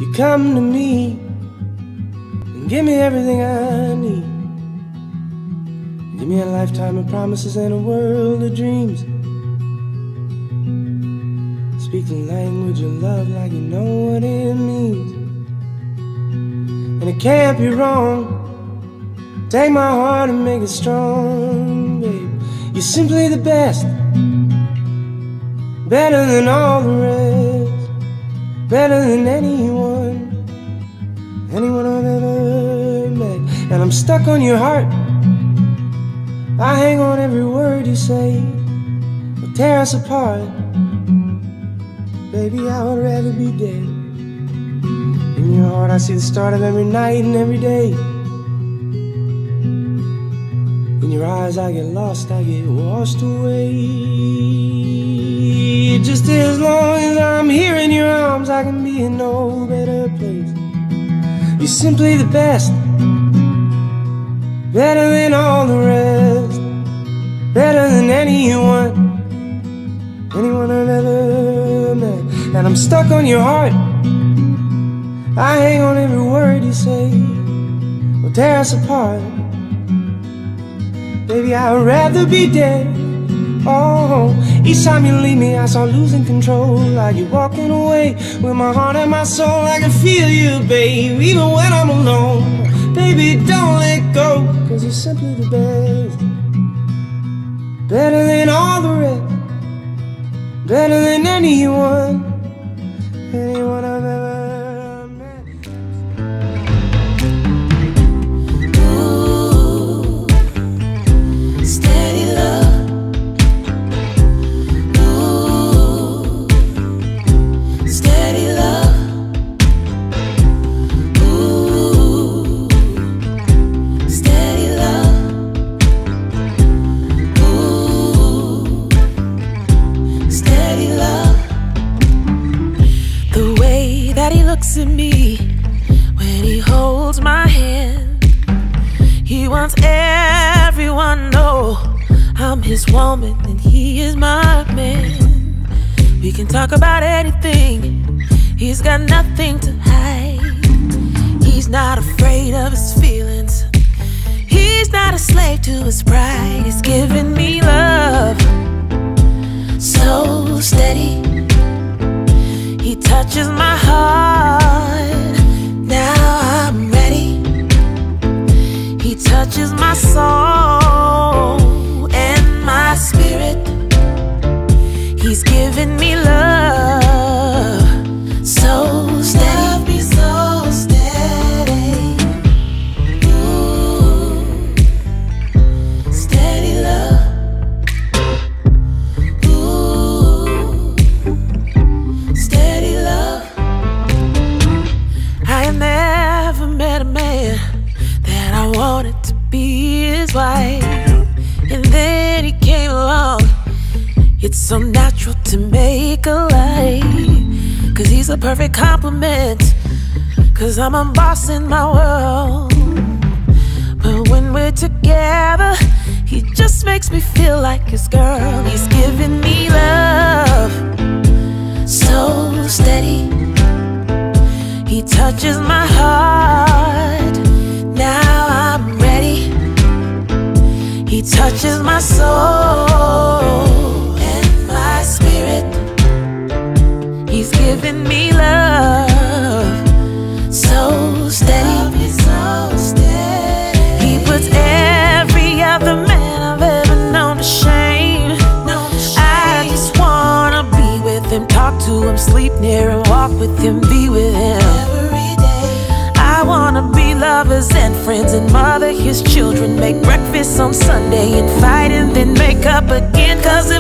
You come to me and give me everything I need. Give me a lifetime of promises and a world of dreams. Speak the language of love like you know what it means. And it can't be wrong. Take my heart and make it strong, babe. You're simply the best, better than all the rest, better than anyone I've ever met. And I'm stuck on your heart. I hang on every word you say. Will tear us apart. Baby, I would rather be dead. In your heart I see the start of every night and every day. In your eyes I get lost, I get washed away. Just as long as I'm here in your arms, I can be in no better place. You're simply the best, better than all the rest, better than anyone I've ever met. And I'm stuck on your heart. I hang on every word you say. Will tear us apart. Baby, I'd rather be dead. Oh, each time you leave me I start losing control. Like you're walking away with my heart and my soul. I can feel you, babe, even when I'm alone. Baby, don't let go, 'cause you're simply the best, better than all the rest, better than anyone I've ever met. Ooh, steady love. Ooh, steady love. Ooh, steady love. Ooh, steady love. The way that he looks at me when he holds my hand, he wants everyone to know I'm his woman and he is my man. We can talk about anything, he's got nothing to hide. He's not afraid of his feelings, he's not a slave to his pride. He's giving me love so steady. He touches my heart, now I'm ready. He touches my soul and my spirit. He's giving me love so steady, so steady. Ooh, steady love. Ooh, steady love. I have never met a man that I wanted to be his wife, and then he came along. It's so natural to make a life, 'cause he's a perfect compliment, 'cause I'm a boss in my world. But when we're together, he just makes me feel like his girl. He's giving me love so steady. He touches my heart, now I'm ready. He touches my soul and my spirit. He's giving me love so steady, so steady. He puts every other man I've ever known to shame. I just wanna be with him, talk to him, sleep near him, walk with him, be with him every day. I wanna be lovers and friends and mother his children, make breakfast on Sunday and fight and then make up again, 'cause